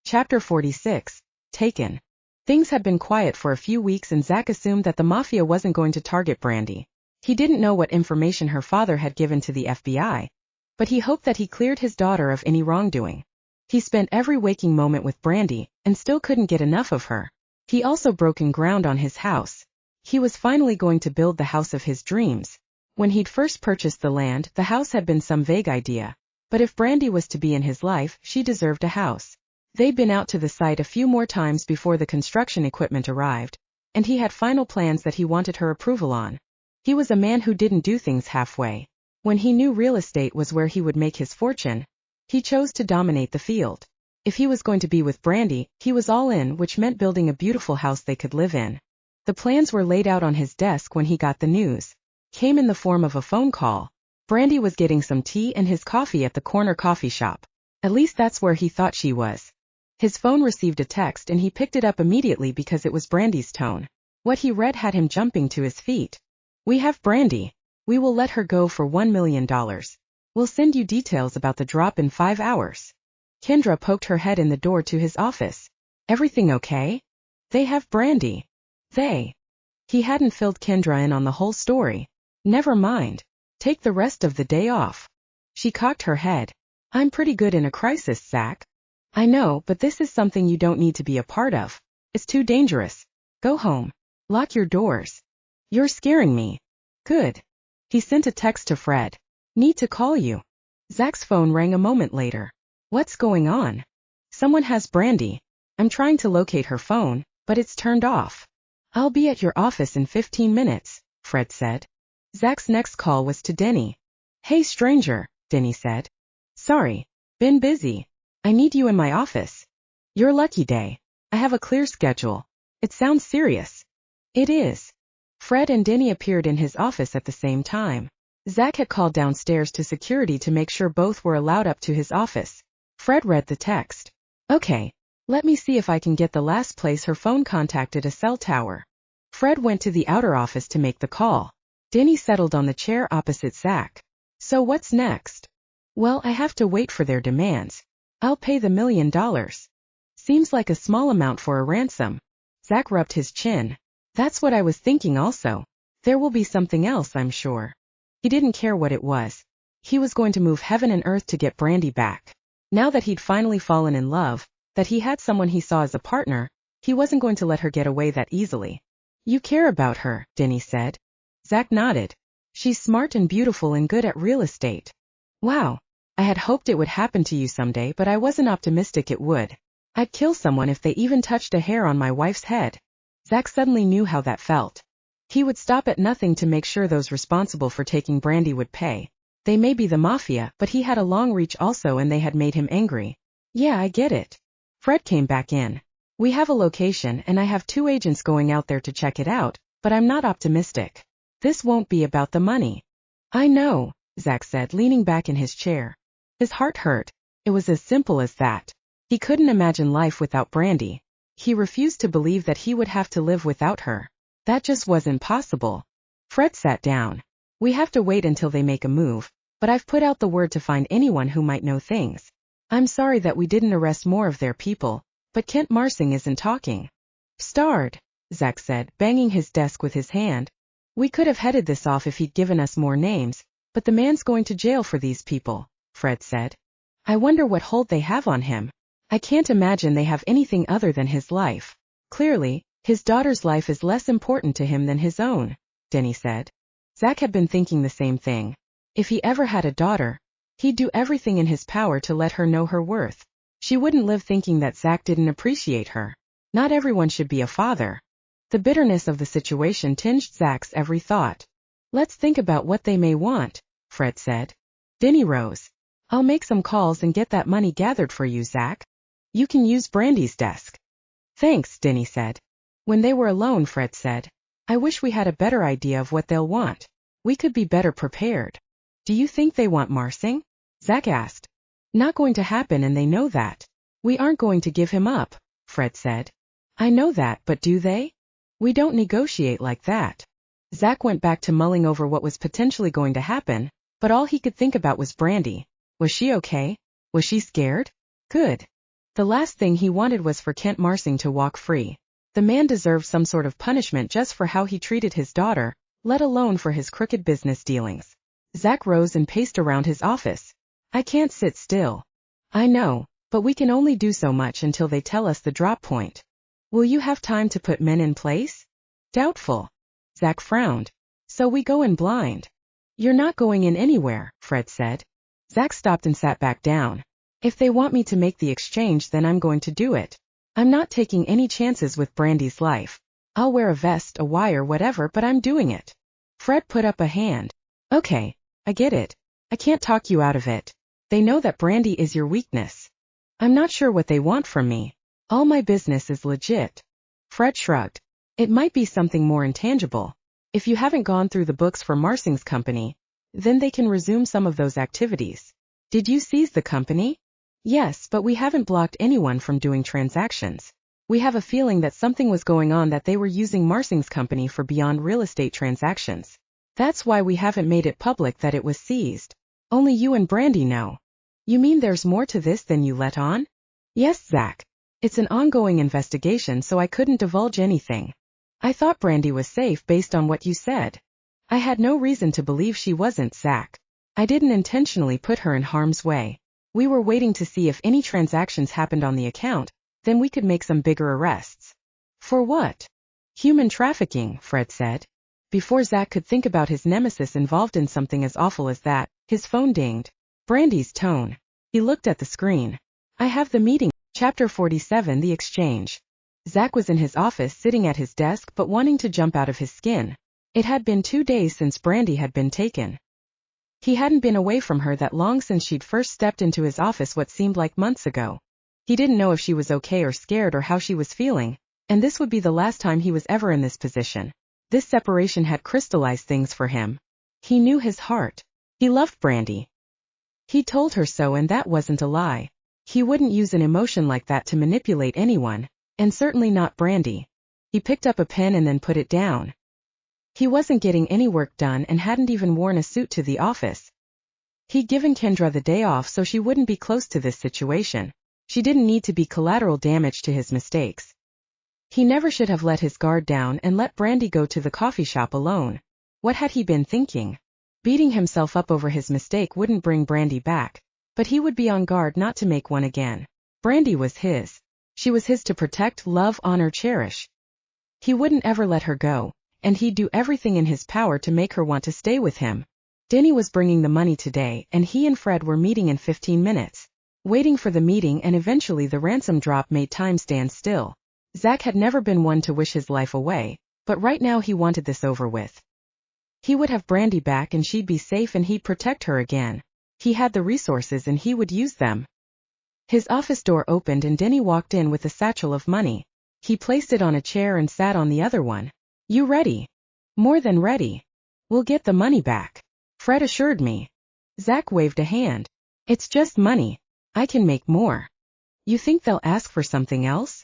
Chapter 46. Taken. Things had been quiet for a few weeks and Zach assumed that the Mafia wasn't going to target Brandi. He didn't know what information her father had given to the FBI, but he hoped that he cleared his daughter of any wrongdoing. He spent every waking moment with Brandi, and still couldn't get enough of her. He also broken ground on his house. He was finally going to build the house of his dreams. When he'd first purchased the land, the house had been some vague idea. But if Brandi was to be in his life, she deserved a house. They'd been out to the site a few more times before the construction equipment arrived, and he had final plans that he wanted her approval on. He was a man who didn't do things halfway. When he knew real estate was where he would make his fortune, he chose to dominate the field. If he was going to be with Brandi, he was all in, which meant building a beautiful house they could live in. The plans were laid out on his desk when he got the news. Came in the form of a phone call. Brandi was getting some tea and his coffee at the corner coffee shop. At least that's where he thought she was. His phone received a text and he picked it up immediately because it was Brandi's tone. What he read had him jumping to his feet. "We have Brandi. We will let her go for $1 million. We'll send you details about the drop in 5 hours." Kendra poked her head in the door to his office. "Everything okay? They have Brandi." They. He hadn't filled Kendra in on the whole story. "Never mind. Take the rest of the day off." She cocked her head. "I'm pretty good in a crisis, Zach." "I know, but this is something you don't need to be a part of. It's too dangerous. Go home. Lock your doors. You're scaring me." "Good." He sent a text to Fred. "Need to call you." Zach's phone rang a moment later. "What's going on?" "Someone has Brandi. I'm trying to locate her phone, but it's turned off." "I'll be at your office in 15 minutes, Fred said. Zach's next call was to Denny. "Hey stranger," Denny said. "Sorry. Been busy. I need you in my office." "Your lucky day. I have a clear schedule." "It sounds serious." "It is." Fred and Denny appeared in his office at the same time. Zach had called downstairs to security to make sure both were allowed up to his office. Fred read the text. "Okay. Let me see if I can get the last place her phone contacted a cell tower." Fred went to the outer office to make the call. Denny settled on the chair opposite Zach. "So what's next?" "Well, I have to wait for their demands. I'll pay the $1 million. Seems like a small amount for a ransom." Zach rubbed his chin. "That's what I was thinking also. There will be something else, I'm sure." He didn't care what it was. He was going to move heaven and earth to get Brandi back. Now that he'd finally fallen in love, that he had someone he saw as a partner, he wasn't going to let her get away that easily. "You care about her," Denny said. Zach nodded. "She's smart and beautiful and good at real estate." "Wow. I had hoped it would happen to you someday, but I wasn't optimistic it would. I'd kill someone if they even touched a hair on my wife's head." Zach suddenly knew how that felt. He would stop at nothing to make sure those responsible for taking Brandi would pay. They may be the Mafia, but he had a long reach also and they had made him angry. "Yeah, I get it." Fred came back in. "We have a location and I have 2 agents going out there to check it out, but I'm not optimistic. This won't be about the money." "I know," Zach said, leaning back in his chair. His heart hurt. It was as simple as that. He couldn't imagine life without Brandi. He refused to believe that he would have to live without her. That just wasn't possible. Fred sat down. "We have to wait until they make a move, but I've put out the word to find anyone who might know things. I'm sorry that we didn't arrest more of their people, but Kent Marsing isn't talking." "Starred," Zach said, banging his desk with his hand. "We could have headed this off if he'd given us more names, but the man's going to jail for these people," Fred said. "I wonder what hold they have on him. I can't imagine they have anything other than his life. Clearly, his daughter's life is less important to him than his own," Denny said. Zach had been thinking the same thing. If he ever had a daughter, he'd do everything in his power to let her know her worth. She wouldn't live thinking that Zach didn't appreciate her. Not everyone should be a father. The bitterness of the situation tinged Zach's every thought. "Let's think about what they may want," Fred said. Denny rose. "I'll make some calls and get that money gathered for you, Zach. You can use Brandi's desk." "Thanks," Denny said. When they were alone, Fred said, "I wish we had a better idea of what they'll want. We could be better prepared." "Do you think they want Marsing?" Zach asked. "Not going to happen and they know that. We aren't going to give him up," Fred said. "I know that, but do they? We don't negotiate like that." Zach went back to mulling over what was potentially going to happen, but all he could think about was Brandi. Was she okay? Was she scared? Good. The last thing he wanted was for Kent Marsing to walk free. The man deserved some sort of punishment just for how he treated his daughter, let alone for his crooked business dealings. Zach rose and paced around his office. I can't sit still. I know, but we can only do so much until they tell us the drop point. Will you have time to put men in place? Doubtful. Zach frowned. So we go in blind. You're not going in anywhere, Fred said. Zach stopped and sat back down. If they want me to make the exchange, then I'm going to do it. I'm not taking any chances with Brandi's life. I'll wear a vest, a wire, whatever, but I'm doing it. Fred put up a hand. Okay, I get it. I can't talk you out of it. They know that Brandi is your weakness. I'm not sure what they want from me. All my business is legit. Fred shrugged. It might be something more intangible. If you haven't gone through the books for Marsing's company, then they can resume some of those activities. Did you seize the company? Yes, but we haven't blocked anyone from doing transactions. We have a feeling that something was going on, that they were using Marsing's company for beyond real estate transactions. That's why we haven't made it public that it was seized. Only you and Brandi know. You mean there's more to this than you let on? Yes, Zach. It's an ongoing investigation, so I couldn't divulge anything. I thought Brandi was safe based on what you said. I had no reason to believe she wasn't, Zach. I didn't intentionally put her in harm's way. We were waiting to see if any transactions happened on the account, then we could make some bigger arrests. For what? Human trafficking, Fred said. Before Zach could think about his nemesis involved in something as awful as that, his phone dinged. Brandi's tone. He looked at the screen. I have the meeting. Chapter 47, The Exchange. Zach was in his office sitting at his desk but wanting to jump out of his skin. It had been 2 days since Brandi had been taken. He hadn't been away from her that long since she'd first stepped into his office what seemed like months ago. He didn't know if she was okay or scared or how she was feeling, and this would be the last time he was ever in this position. This separation had crystallized things for him. He knew his heart. He loved Brandi. He told her so, and that wasn't a lie. He wouldn't use an emotion like that to manipulate anyone, and certainly not Brandi. He picked up a pen and then put it down. He wasn't getting any work done and hadn't even worn a suit to the office. He'd given Kendra the day off so she wouldn't be close to this situation. She didn't need to be collateral damage to his mistakes. He never should have let his guard down and let Brandi go to the coffee shop alone. What had he been thinking? Beating himself up over his mistake wouldn't bring Brandi back, but he would be on guard not to make one again. Brandi was his. She was his to protect, love, honor, cherish. He wouldn't ever let her go, and he'd do everything in his power to make her want to stay with him. Denny was bringing the money today, and he and Fred were meeting in 15 minutes. Waiting for the meeting and eventually the ransom drop made time stand still. Zach had never been one to wish his life away, but right now he wanted this over with. He would have Brandi back and she'd be safe and he'd protect her again. He had the resources and he would use them. His office door opened and Denny walked in with a satchel of money. He placed it on a chair and sat on the other one. You ready? More than ready. We'll get the money back, Fred assured me. Zach waved a hand. It's just money. I can make more. You think they'll ask for something else?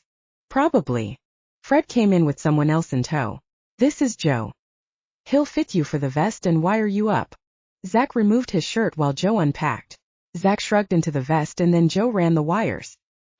Probably. Fred came in with someone else in tow. This is Joe. He'll fit you for the vest and wire you up. Zach removed his shirt while Joe unpacked. Zach shrugged into the vest and then Joe ran the wires.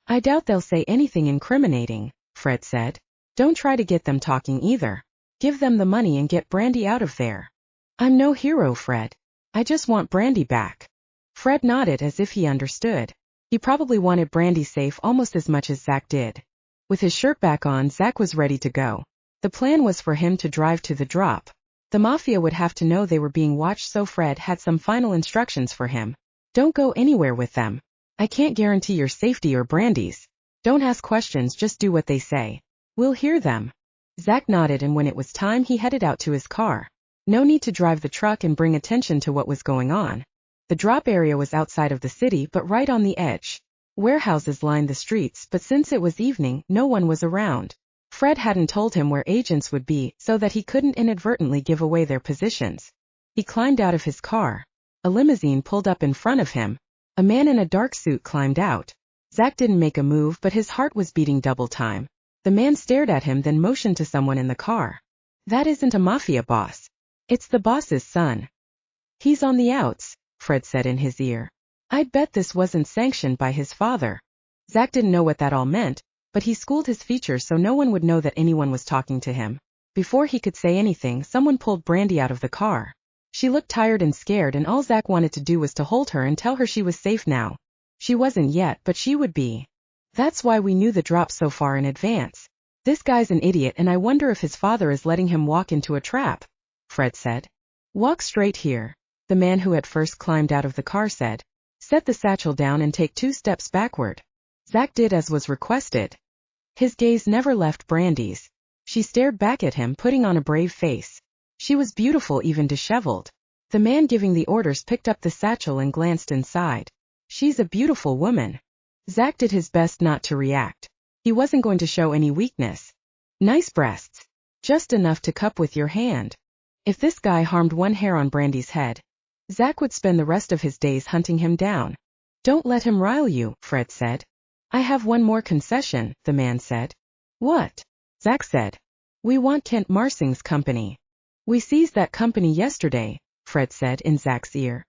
I doubt they'll say anything incriminating, Fred said. Don't try to get them talking either. Give them the money and get Brandi out of there. I'm no hero, Fred. I just want Brandi back. Fred nodded as if he understood. He probably wanted Brandi safe almost as much as Zach did. With his shirt back on, Zach was ready to go. The plan was for him to drive to the drop. The Mafia would have to know they were being watched, so Fred had some final instructions for him. Don't go anywhere with them. I can't guarantee your safety or Brandi's. Don't ask questions, just do what they say. We'll hear them. Zach nodded, and when it was time he headed out to his car. No need to drive the truck and bring attention to what was going on. The drop area was outside of the city but right on the edge. Warehouses lined the streets, but since it was evening, no one was around. Fred hadn't told him where agents would be so that he couldn't inadvertently give away their positions. He climbed out of his car. A limousine pulled up in front of him. A man in a dark suit climbed out. Zach didn't make a move, but his heart was beating double time. The man stared at him, then motioned to someone in the car. That isn't a Mafia boss. It's the boss's son. He's on the outs, Fred said in his ear. I'd bet this wasn't sanctioned by his father. Zach didn't know what that all meant, but he schooled his features so no one would know that anyone was talking to him. Before he could say anything, someone pulled Brandi out of the car. She looked tired and scared, and all Zach wanted to do was to hold her and tell her she was safe now. She wasn't yet, but she would be. That's why we knew the drop so far in advance. This guy's an idiot, and I wonder if his father is letting him walk into a trap, Fred said. Walk straight here, the man who had first climbed out of the car said. Set the satchel down and take 2 steps backward. Zach did as was requested. His gaze never left Brandi's. She stared back at him, putting on a brave face. She was beautiful, even disheveled. The man giving the orders picked up the satchel and glanced inside. She's a beautiful woman. Zach did his best not to react. He wasn't going to show any weakness. Nice breasts. Just enough to cup with your hand. If this guy harmed one hair on Brandi's head, Zach would spend the rest of his days hunting him down. Don't let him rile you, Fred said. I have one more concession, the man said. What? Zach said. We want Kent Marsing's company. We seized that company yesterday, Fred said in Zach's ear.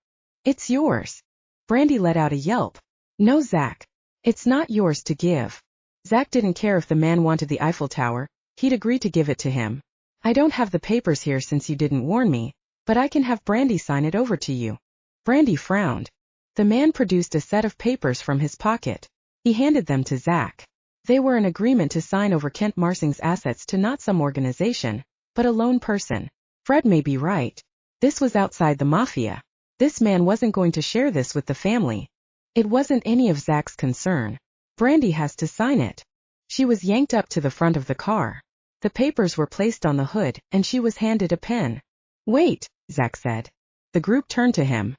It's yours. Brandi let out a yelp. No, Zach. It's not yours to give. Zach didn't care if the man wanted the Eiffel Tower, he'd agree to give it to him. I don't have the papers here since you didn't warn me, but I can have Brandi sign it over to you. Brandi frowned. The man produced a set of papers from his pocket. He handed them to Zach. They were an agreement to sign over Kent Marsing's assets to not some organization, but a lone person. Fred may be right. This was outside the Mafia. This man wasn't going to share this with the family. It wasn't any of Zach's concern. Brandi has to sign it. She was yanked up to the front of the car. The papers were placed on the hood, and she was handed a pen. Wait, Zach said. The group turned to him.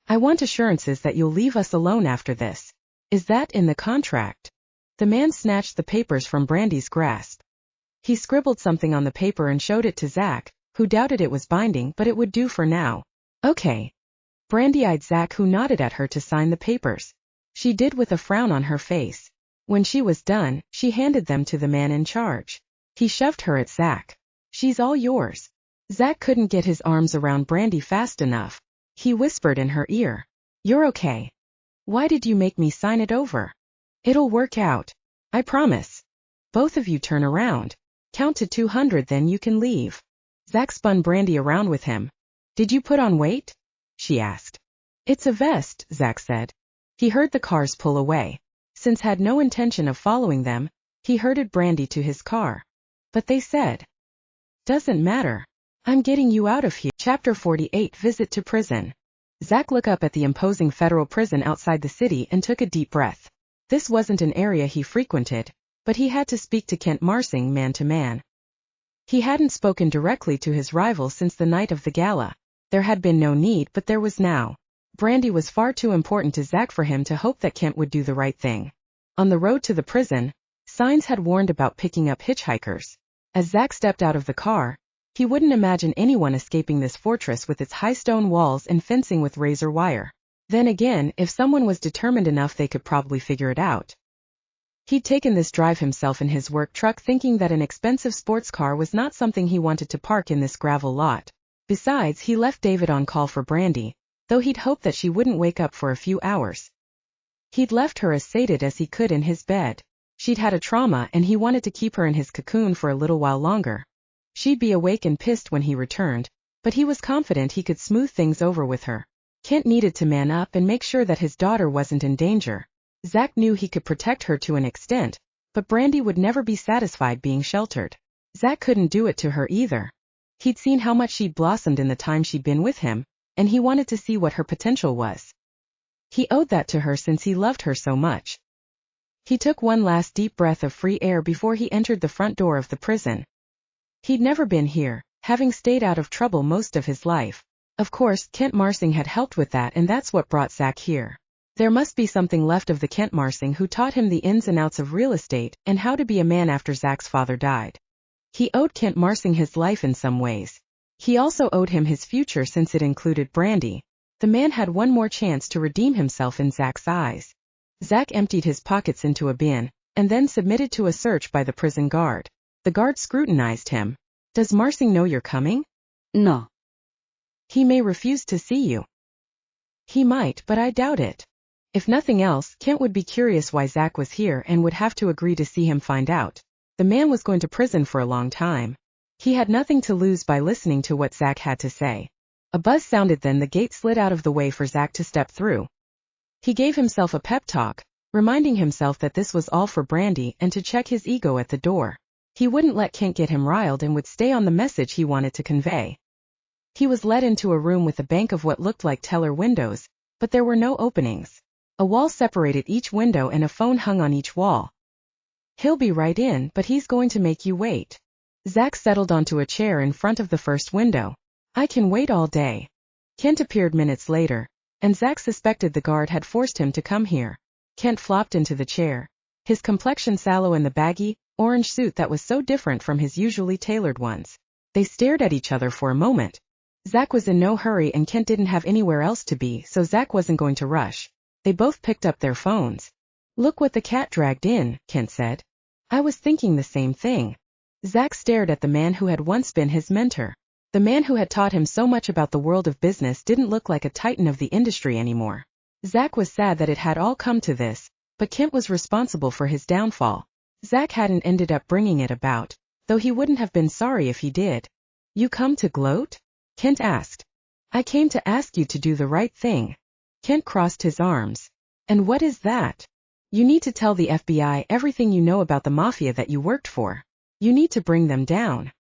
I want assurances that you'll leave us alone after this. Is that in the contract? The man snatched the papers from Brandi's grasp. He scribbled something on the paper and showed it to Zach, who doubted it was binding, but it would do for now. Okay. Brandi eyed Zach, who nodded at her to sign the papers. She did with a frown on her face. When she was done, she handed them to the man in charge. He shoved her at Zach. She's all yours. Zach couldn't get his arms around Brandi fast enough. He whispered in her ear. You're okay. Why did you make me sign it over? It'll work out. I promise. Both of you turn around. Count to 200, then you can leave. Zach spun Brandi around with him. Did you put on weight? She asked. It's a vest, Zach said. He heard the cars pull away. Since had no intention of following them, he herded Brandi to his car. But they said, doesn't matter. I'm getting you out of here. Chapter 48, Visit to Prison. Zach looked up at the imposing federal prison outside the city and took a deep breath. This wasn't an area he frequented, but he had to speak to Kent Marsing man to man. He hadn't spoken directly to his rival since the night of the gala. There had been no need, but there was now. Brandi was far too important to Zach for him to hope that Kent would do the right thing. On the road to the prison, signs had warned about picking up hitchhikers. As Zach stepped out of the car, he wouldn't imagine anyone escaping this fortress with its high stone walls and fencing with razor wire. Then again, if someone was determined enough, they could probably figure it out. He'd taken this drive himself in his work truck, thinking that an expensive sports car was not something he wanted to park in this gravel lot. Besides, he left David on call for Brandi, though he'd hoped that she wouldn't wake up for a few hours. He'd left her as sated as he could in his bed. She'd had a trauma, and he wanted to keep her in his cocoon for a little while longer. She'd be awake and pissed when he returned, but he was confident he could smooth things over with her. Kent needed to man up and make sure that his daughter wasn't in danger. Zach knew he could protect her to an extent, but Brandi would never be satisfied being sheltered. Zach couldn't do it to her either. He'd seen how much she'd blossomed in the time she'd been with him, and he wanted to see what her potential was. He owed that to her since he loved her so much. He took one last deep breath of free air before he entered the front door of the prison. He'd never been here, having stayed out of trouble most of his life. Of course, Kent Marsing had helped with that, and that's what brought Zach here. There must be something left of the Kent Marsing who taught him the ins and outs of real estate and how to be a man after Zach's father died. He owed Kent Marsing his life in some ways. He also owed him his future since it included Brandi. The man had one more chance to redeem himself in Zach's eyes. Zach emptied his pockets into a bin, and then submitted to a search by the prison guard. The guard scrutinized him. Does Marsing know you're coming? No. He may refuse to see you. He might, but I doubt it. If nothing else, Kent would be curious why Zach was here and would have to agree to see him find out. The man was going to prison for a long time. He had nothing to lose by listening to what Zach had to say. A buzz sounded, then the gate slid out of the way for Zach to step through. He gave himself a pep talk, reminding himself that this was all for Brandi and to check his ego at the door. He wouldn't let Kent get him riled and would stay on the message he wanted to convey. He was led into a room with a bank of what looked like teller windows, but there were no openings. A wall separated each window and a phone hung on each wall. He'll be right in, but he's going to make you wait. Zach settled onto a chair in front of the first window. I can wait all day. Kent appeared minutes later, and Zach suspected the guard had forced him to come here. Kent flopped into the chair, his complexion sallow in the baggy, orange suit that was so different from his usually tailored ones. They stared at each other for a moment. Zach was in no hurry and Kent didn't have anywhere else to be, so Zach wasn't going to rush. They both picked up their phones. Look what the cat dragged in, Kent said. I was thinking the same thing. Zach stared at the man who had once been his mentor. The man who had taught him so much about the world of business didn't look like a titan of the industry anymore. Zach was sad that it had all come to this, but Kent was responsible for his downfall. Zach hadn't ended up bringing it about, though he wouldn't have been sorry if he did. You come to gloat? Kent asked. I came to ask you to do the right thing. Kent crossed his arms. And what is that? You need to tell the FBI everything you know about the Mafia that you worked for. You need to bring them down.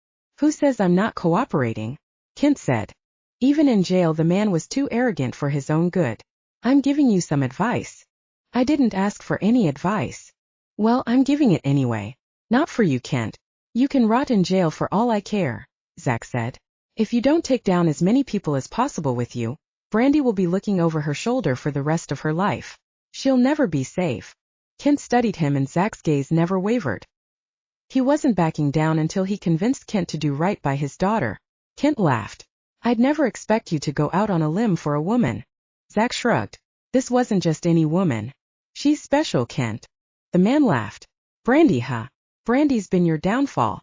Who says I'm not cooperating? Kent said. Even in jail the man was too arrogant for his own good. I'm giving you some advice. I didn't ask for any advice. Well, I'm giving it anyway. Not for you, Kent. You can rot in jail for all I care, Zach said. If you don't take down as many people as possible with you, Brandi will be looking over her shoulder for the rest of her life. She'll never be safe. Kent studied him and Zach's gaze never wavered. He wasn't backing down until he convinced Kent to do right by his daughter. Kent laughed. I'd never expect you to go out on a limb for a woman. Zach shrugged. This wasn't just any woman. She's special, Kent. The man laughed. Brandi, huh? Brandi's been your downfall.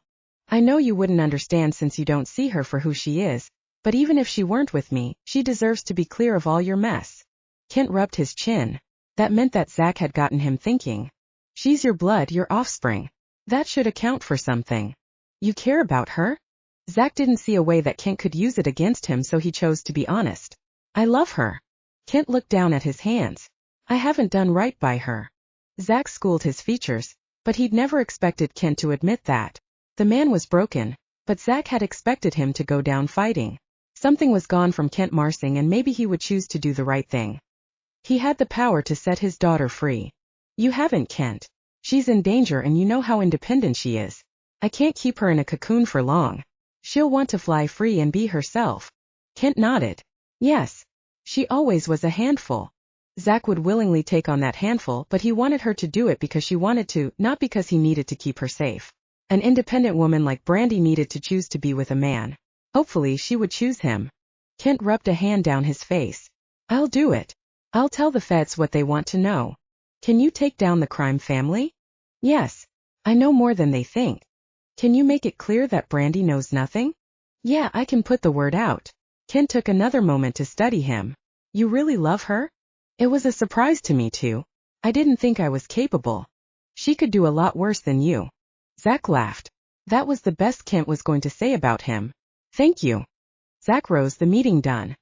I know you wouldn't understand since you don't see her for who she is, but even if she weren't with me, she deserves to be clear of all your mess. Kent rubbed his chin. That meant that Zach had gotten him thinking. She's your blood, your offspring. That should account for something. You care about her? Zach didn't see a way that Kent could use it against him, so he chose to be honest. I love her. Kent looked down at his hands. I haven't done right by her. Zach schooled his features, but he'd never expected Kent to admit that. The man was broken, but Zach had expected him to go down fighting. Something was gone from Kent Marsing and maybe he would choose to do the right thing. He had the power to set his daughter free. You haven't, Kent. She's in danger and you know how independent she is. I can't keep her in a cocoon for long. She'll want to fly free and be herself. Kent nodded. Yes. She always was a handful. Zach would willingly take on that handful, but he wanted her to do it because she wanted to, not because he needed to keep her safe. An independent woman like Brandi needed to choose to be with a man. Hopefully she would choose him. Kent rubbed a hand down his face. I'll do it. I'll tell the feds what they want to know. Can you take down the crime family? Yes. I know more than they think. Can you make it clear that Brandi knows nothing? Yeah, I can put the word out. Kent took another moment to study him. You really love her? It was a surprise to me too. I didn't think I was capable. She could do a lot worse than you. Zach laughed. That was the best Kent was going to say about him. Thank you. Zach rose, the meeting done.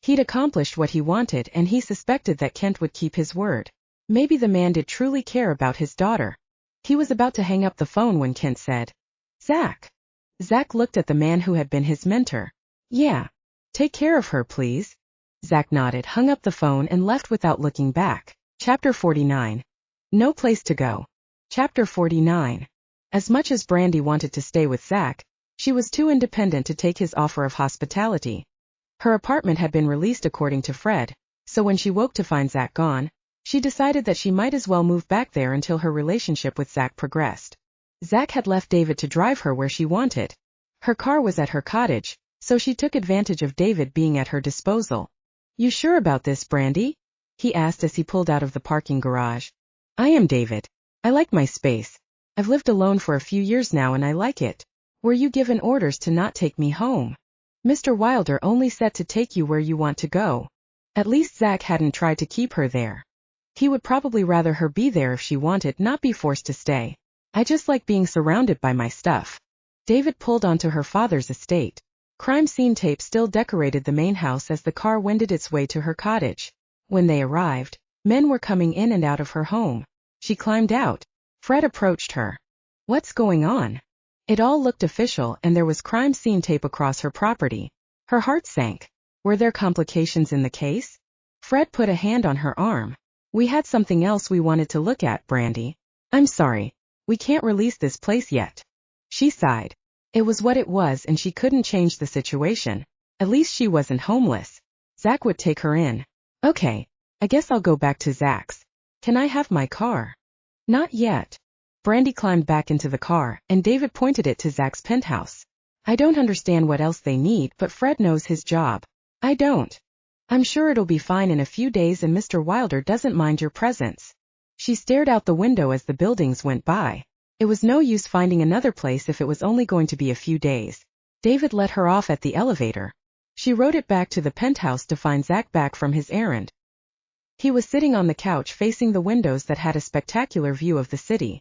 He'd accomplished what he wanted and he suspected that Kent would keep his word. Maybe the man did truly care about his daughter. He was about to hang up the phone when Kent said, Zach. Zach looked at the man who had been his mentor. Yeah. Take care of her, please. Zach nodded, hung up the phone and left without looking back. Chapter 49. No place to go. Chapter 49. As much as Brandi wanted to stay with Zach, she was too independent to take his offer of hospitality. Her apartment had been released according to Fred, so when she woke to find Zach gone, she decided that she might as well move back there until her relationship with Zach progressed. Zach had left David to drive her where she wanted. Her car was at her cottage, so she took advantage of David being at her disposal. You sure about this, Brandi? He asked as he pulled out of the parking garage. I am, David. I like my space. I've lived alone for a few years now and I like it. Were you given orders to not take me home? Mr. Wilder only said to take you where you want to go. At least Zach hadn't tried to keep her there. He would probably rather her be there if she wanted, not be forced to stay. I just like being surrounded by my stuff. David pulled onto her father's estate. Crime scene tape still decorated the main house as the car wended its way to her cottage. When they arrived, men were coming in and out of her home. She climbed out. Fred approached her. What's going on? It all looked official, and there was crime scene tape across her property. Her heart sank. Were there complications in the case? Fred put a hand on her arm. We had something else we wanted to look at, Brandi. I'm sorry. We can't release this place yet. She sighed. It was what it was, and she couldn't change the situation. At least she wasn't homeless. Zach would take her in. Okay, I guess I'll go back to Zach's. Can I have my car? Not yet. Brandi climbed back into the car, and David pointed it to Zach's penthouse. I don't understand what else they need, but Fred knows his job. I don't. I'm sure it'll be fine in a few days, and Mr. Wilder doesn't mind your presence. She stared out the window as the buildings went by. It was no use finding another place if it was only going to be a few days. David let her off at the elevator. She rode it back to the penthouse to find Zach back from his errand. He was sitting on the couch facing the windows that had a spectacular view of the city.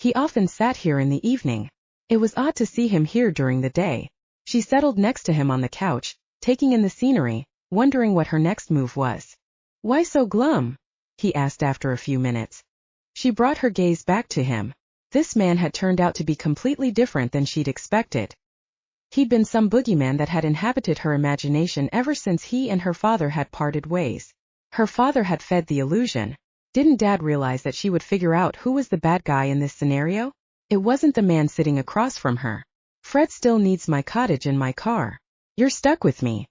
He often sat here in the evening. It was odd to see him here during the day. She settled next to him on the couch, taking in the scenery, wondering what her next move was. Why so glum? He asked after a few minutes. She brought her gaze back to him. This man had turned out to be completely different than she'd expected. He'd been some boogeyman that had inhabited her imagination ever since he and her father had parted ways. Her father had fed the illusion. Didn't Dad realize that she would figure out who was the bad guy in this scenario? It wasn't the man sitting across from her. Fred still needs my cottage and my car. You're stuck with me.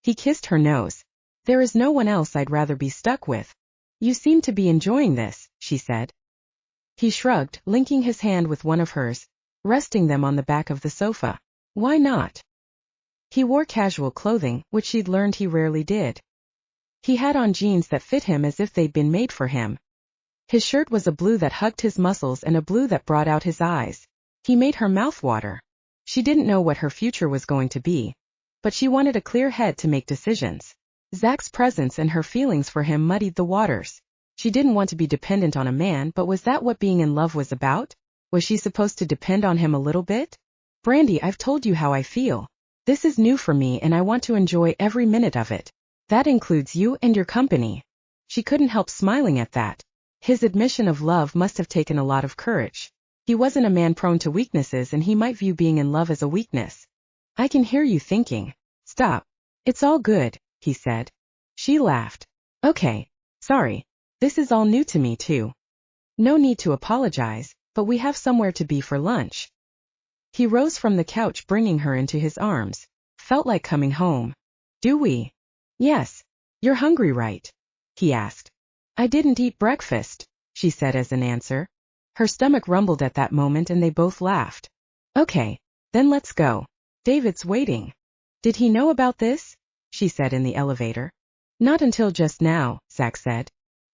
He kissed her nose. There is no one else I'd rather be stuck with. You seem to be enjoying this, she said. He shrugged, linking his hand with one of hers, resting them on the back of the sofa. Why not? He wore casual clothing, which she'd learned he rarely did. He had on jeans that fit him as if they'd been made for him. His shirt was a blue that hugged his muscles and a blue that brought out his eyes. He made her mouth water. She didn't know what her future was going to be, but she wanted a clear head to make decisions. Zach's presence and her feelings for him muddied the waters. She didn't want to be dependent on a man, but was that what being in love was about? Was she supposed to depend on him a little bit? Brandi, I've told you how I feel. This is new for me and I want to enjoy every minute of it. That includes you and your company. She couldn't help smiling at that. His admission of love must have taken a lot of courage. He wasn't a man prone to weaknesses, and he might view being in love as a weakness. I can hear you thinking. Stop. It's all good, he said. She laughed. Okay. Sorry. This is all new to me too. No need to apologize, but we have somewhere to be for lunch. He rose from the couch, bringing her into his arms. Felt like coming home. Do we? Yes. You're hungry, right? He asked. I didn't eat breakfast, she said as an answer. Her stomach rumbled at that moment and they both laughed. Okay, then let's go. David's waiting. Did he know about this? She said in the elevator. Not until just now, Zach said.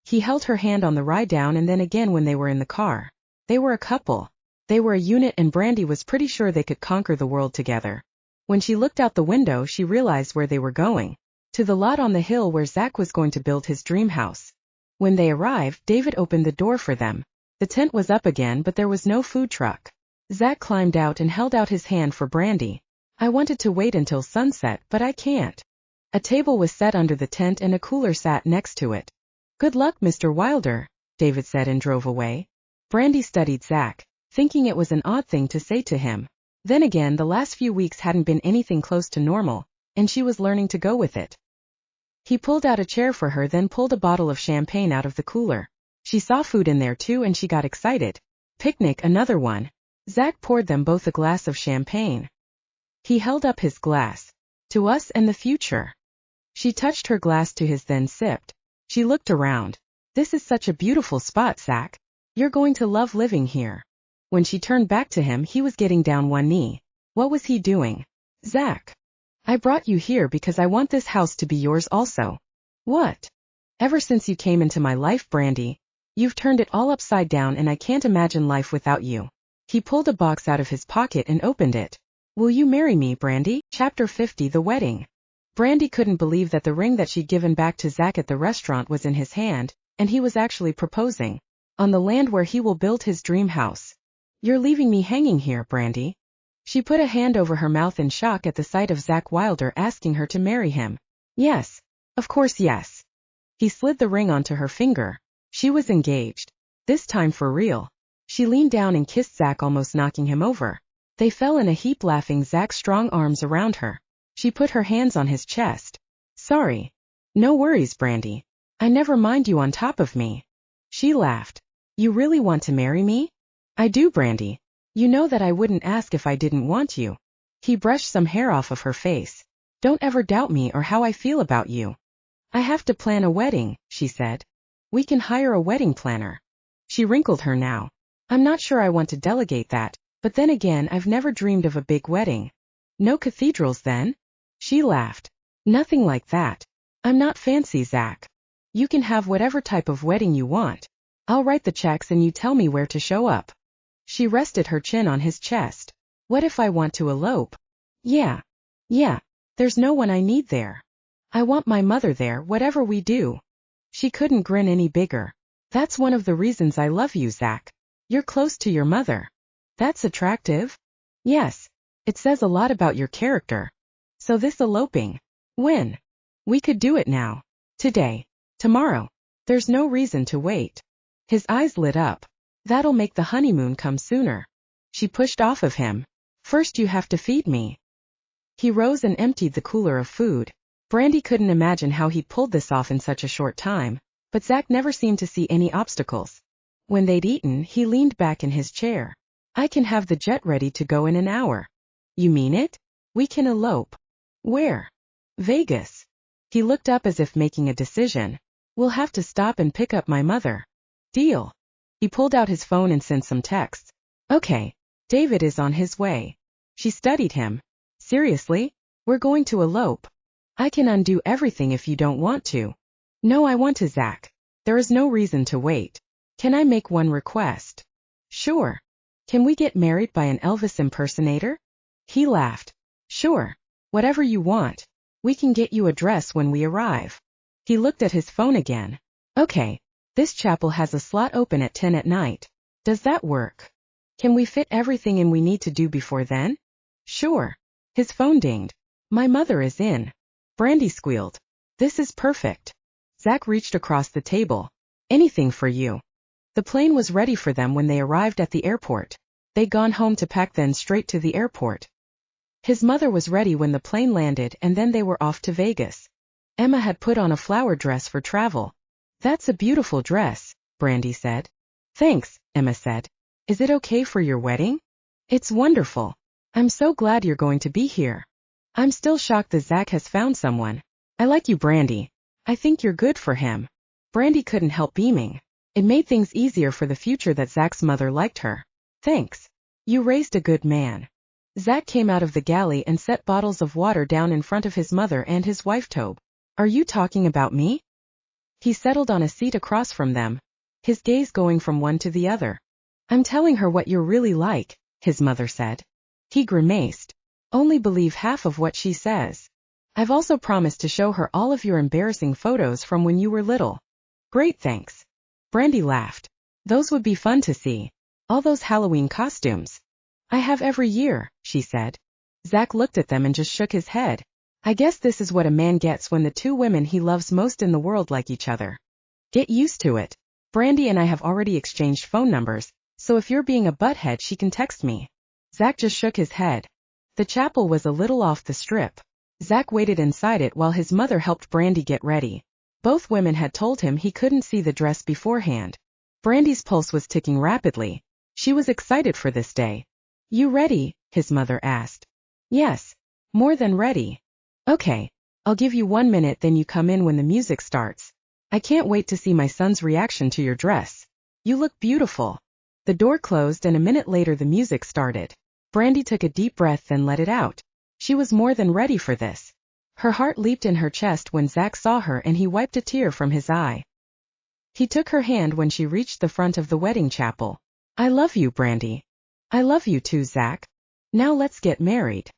He held her hand on the ride down and then again when they were in the car. They were a couple. They were a unit, and Brandi was pretty sure they could conquer the world together. When she looked out the window, she realized where they were going. To the lot on the hill where Zach was going to build his dream house. When they arrived, David opened the door for them. The tent was up again, but there was no food truck. Zach climbed out and held out his hand for Brandi. I wanted to wait until sunset, but I can't. A table was set under the tent and a cooler sat next to it. Good luck, Mr. Wilder, David said and drove away. Brandi studied Zach, thinking it was an odd thing to say to him. Then again, the last few weeks hadn't been anything close to normal, and she was learning to go with it. He pulled out a chair for her, then pulled a bottle of champagne out of the cooler. She saw food in there too and she got excited. Picnic, another one. Zach poured them both a glass of champagne. He held up his glass. To us and the future. She touched her glass to his, then sipped. She looked around. This is such a beautiful spot, Zach. You're going to love living here. When she turned back to him, he was getting down one knee. What was he doing? Zach. I brought you here because I want this house to be yours also. What? Ever since you came into my life, Brandi, you've turned it all upside down and I can't imagine life without you. He pulled a box out of his pocket and opened it. Will you marry me, Brandi? Chapter 50, The Wedding. Brandi couldn't believe that the ring that she'd given back to Zach at the restaurant was in his hand, and he was actually proposing. On the land where he will build his dream house. You're leaving me hanging here, Brandi. She put a hand over her mouth in shock at the sight of Zach Wilder asking her to marry him. Yes. Of course yes. He slid the ring onto her finger. She was engaged. This time for real. She leaned down and kissed Zach, almost knocking him over. They fell in a heap, laughing, Zach's strong arms around her. She put her hands on his chest. Sorry. No worries, Brandi. I never mind you on top of me. She laughed. You really want to marry me? I do, Brandi. You know that I wouldn't ask if I didn't want you. He brushed some hair off of her face. Don't ever doubt me or how I feel about you. I have to plan a wedding, she said. We can hire a wedding planner. She wrinkled her now. I'm not sure I want to delegate that, but then again I've never dreamed of a big wedding. No cathedrals then? She laughed. Nothing like that. I'm not fancy, Zach. You can have whatever type of wedding you want. I'll write the checks and you tell me where to show up. She rested her chin on his chest. What if I want to elope? Yeah. There's no one I need there. I want my mother there, whatever we do. She couldn't grin any bigger. That's one of the reasons I love you, Zach. You're close to your mother. That's attractive? Yes. It says a lot about your character. So this eloping. When? We could do it now. Today. Tomorrow. There's no reason to wait. His eyes lit up. That'll make the honeymoon come sooner. She pushed off of him. First you have to feed me. He rose and emptied the cooler of food. Brandi couldn't imagine how he pulled this off in such a short time, but Zach never seemed to see any obstacles. When they'd eaten, he leaned back in his chair. I can have the jet ready to go in an hour. You mean it? We can elope. Where? Vegas. He looked up as if making a decision. We'll have to stop and pick up my mother. Deal. He pulled out his phone and sent some texts. Okay. David is on his way. She studied him. Seriously? We're going to elope. I can undo everything if you don't want to. No, I want to, Zach. There is no reason to wait. Can I make one request? Sure. Can we get married by an Elvis impersonator? He laughed. Sure. Whatever you want. We can get you a dress when we arrive. He looked at his phone again. Okay. This chapel has a slot open at 10 at night. Does that work? Can we fit everything in we need to do before then? Sure. His phone dinged. My mother is in. Brandi squealed. This is perfect. Zach reached across the table. Anything for you. The plane was ready for them when they arrived at the airport. They'd gone home to pack, then straight to the airport. His mother was ready when the plane landed, and then they were off to Vegas. Emma had put on a flower dress for travel. That's a beautiful dress, Brandi said. Thanks, Emma said. Is it okay for your wedding? It's wonderful. I'm so glad you're going to be here. I'm still shocked that Zach has found someone. I like you, Brandi. I think you're good for him. Brandi couldn't help beaming. It made things easier for the future that Zach's mother liked her. Thanks. You raised a good man. Zach came out of the galley and set bottles of water down in front of his mother and his wife Tobe. Are you talking about me? He settled on a seat across from them, his gaze going from one to the other. I'm telling her what you're really like, his mother said. He grimaced. Only believe half of what she says. I've also promised to show her all of your embarrassing photos from when you were little. Great, thanks. Brandi laughed. Those would be fun to see. All those Halloween costumes. I have every year, she said. Zach looked at them and just shook his head. I guess this is what a man gets when the two women he loves most in the world like each other. Get used to it. Brandi and I have already exchanged phone numbers, so if you're being a butthead she can text me. Zach just shook his head. The chapel was a little off the strip. Zach waited inside it while his mother helped Brandi get ready. Both women had told him he couldn't see the dress beforehand. Brandi's pulse was ticking rapidly. She was excited for this day. You ready? His mother asked. Yes. More than ready. Okay. I'll give you 1 minute, then you come in when the music starts. I can't wait to see my son's reaction to your dress. You look beautiful. The door closed and a minute later the music started. Brandi took a deep breath then let it out. She was more than ready for this. Her heart leaped in her chest when Zach saw her and he wiped a tear from his eye. He took her hand when she reached the front of the wedding chapel. I love you, Brandi. I love you too, Zach. Now let's get married.